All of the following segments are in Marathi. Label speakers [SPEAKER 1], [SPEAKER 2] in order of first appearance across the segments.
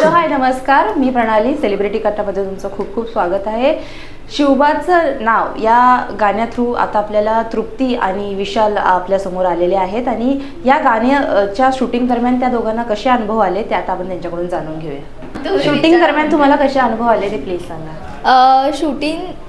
[SPEAKER 1] हॅलो हाय नमस्कार, मी प्रणाली. सेलिब्रिटी कट्टामध्ये तुमचं खूप खूप स्वागत आहे. शिवबाचं नाव या गाण्या थ्रू आता आपल्याला तृप्ती आणि विशाल आपल्या समोर आलेले आहेत आणि या गाण्याच्या शूटिंग दरम्यान त्या दोघांना कसे अनुभव आले ते आता आपण त्यांच्याकडून जाणून घेऊया. शूटिंग दरम्यान तुम्हाला कसे अनुभव आले ते प्लीज सांगा.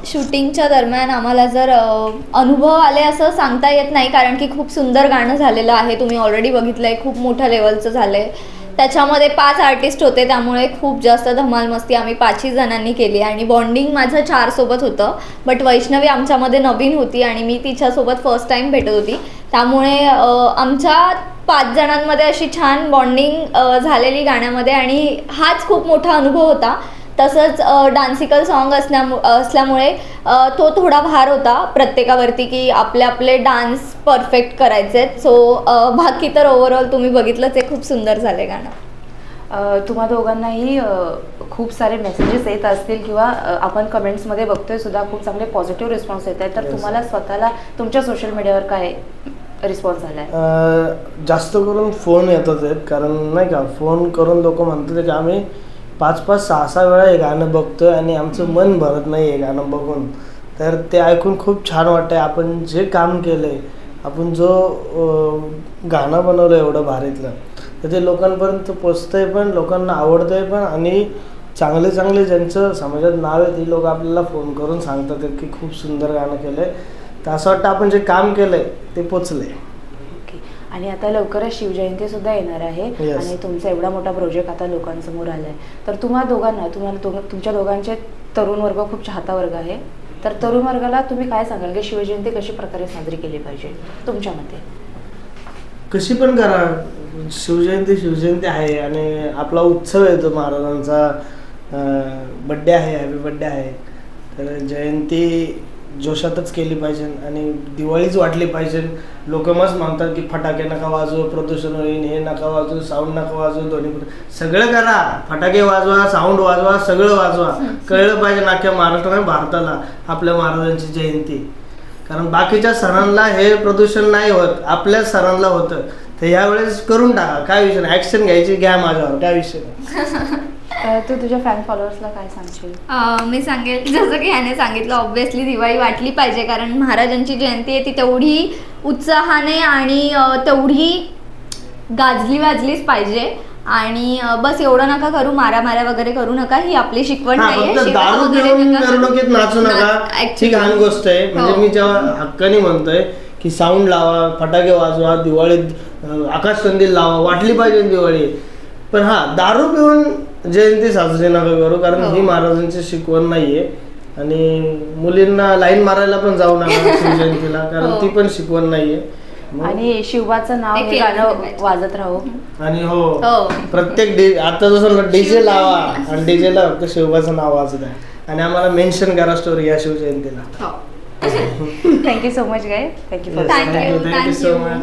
[SPEAKER 2] शूटिंगच्या दरम्यान आम्हाला जर अनुभव आले असं सांगता येत नाही, कारण की खूप सुंदर गाणं झालेलं आहे. तुम्ही ऑलरेडी बघितलं आहे, खूप मोठ्या लेवलचं झालं आहे. त्याच्यामध्ये 5 आर्टिस्ट होते, त्यामुळे खूप जास्त धमाल मस्ती आम्ही 5ही जणांनी केली आणि बॉन्डिंग माझं 4 सोबत होतं. बट वैष्णवी आमच्यामध्ये नवीन होती आणि मी तिच्यासोबत फर्स्ट टाईम भेटत होती, त्यामुळे आमच्या 5 जणांमध्ये अशी छान बॉन्डिंग झालेली गाण्यामध्ये आणि हाच खूप मोठा अनुभव होता. तसंच डान्सिकल सॉन्ग असल्यामुळे तो थोडा भार होता प्रत्येकावरती की आपले डान्स परफेक्ट करायचे. सो बाकी तर ओव्हरऑल तुम्ही बघितलंच आहे, खूप सुंदर झाले गाणं.
[SPEAKER 1] तुम्हा दोघांनाही खूप सारे मेसेजेस येत असतील किंवा आपण कमेंट्समध्ये बघतोय सुद्धा खूप चांगले पॉझिटिव्ह रिस्पॉन्स येत आहेत. तर तुम्हाला स्वतःला तुमच्या सोशल मीडियावर काय रिस्पॉन्स आला आहे?
[SPEAKER 3] जास्त करून फोन येतात आहेत, कारण नाही का फोन करून लोक म्हणतात की आम्ही 5-5, 6-6 वेळा हे गाणं बघतोय आणि आमचं मन भरत नाही हे गाणं बघून. तर ते ऐकून खूप छान वाटतंय. आपण जे काम केलंय, आपण जो गाणं बनवलं एवढं भारीतलं, तर ते लोकांपर्यंत पोचतंय पण, लोकांना आवडतंय पण आणि चांगले चांगले ज्यांचं समाजात नाव आहे ते लोक आपल्याला फोन करून सांगतात की खूप सुंदर गाणं केलंय. तर असं वाटतं आपण जे काम केलंय ते पोचलंय.
[SPEAKER 1] आणि आता लवकरच शिवजयंती सुद्धा येणार आहे आणि तुमचा एवढा मोठा प्रोजेक्ट आता लोकांसमोर आलाय. तर तुमच्या दोघांचे तरुण वर्ग खूप चाहता वर्ग आहे. तर तरुण वर्गाला तुम्ही काय सांगाल की शिवजयंती कशी प्रकारे साजरी केली पाहिजे तुमच्या मते?
[SPEAKER 3] कशी पण करा, शिवजयंती आहे आणि आपला उत्सव येतो महाराजांचा. बड्डे आहे, हॅपी बड्डे आहे. तर जयंती जोशातच केली पाहिजे आणि दिवाळीच वाटली पाहिजे. लोक मस्त म्हणतात की फटाके नका वाजवू, प्रदूषण होईल, हे नका वाजवू, साऊंड नका वाजवू, ध्वनी सगळं करा. फटाके वाजवा, साऊंड वाजवा, सगळं वाजवा. कळलं पाहिजे नाक्या महाराष्ट्राने, भारताला आपल्या महाराजांची जयंती. कारण बाकीच्या सणांना हे प्रदूषण नाही होत, आपल्याच सणांना होतं. तर यावेळेस करून टाका, काय विषय नाही. ॲक्शन घ्यायची घ्या माझ्यावर, काय विषय नाही.
[SPEAKER 1] तू तुझ्या फॅन फॉलोअर्सला काय सांगशील?
[SPEAKER 2] मी सांगेल जसं की ह्याने सांगितलं, ऑब्व्हियसली दिवाळी वाटली पाहिजे, कारण महाराजांची जयंती आहे ती तेवढी उत्साहाने आणि तेवढी गाजलीच पाहिजे. आणि बस एवढं नका करू, मारामाऱ्या वगैरे करू नका, ही आपली शिकवण नाहीये.
[SPEAKER 3] मिरवणुकीत नाचू नका, ही घाण गोष्ट आहे. म्हणजे मी जेव्हा हक्काने म्हणतोय की साऊंड लावा, फटाके वाजवा, दिवाळीत आकाशकंदील लावा, वाटली पाहिजे दिवाळी. पण दारू पिऊन जयंती साजरी नका करू, कारण ही महाराजांची शिकवण नाहीये. आणि मुलींना लाईन मारायला पण जाऊ नका शिवजयंतीला, कारण ती पण शिकवण नाहीये.
[SPEAKER 1] आणि शिवबाचं नाव हे गाणं वाजत राहू.
[SPEAKER 3] आणि प्रत्येक आता जसं डीजे लावा आणि डीजेला फक्त शिवबाचं नाव वाजत आहे आणि आम्हाला मेन्शन करा स्टोरी या शिवजयंतीला.
[SPEAKER 1] Thank you so much guys. Thank you
[SPEAKER 3] so much.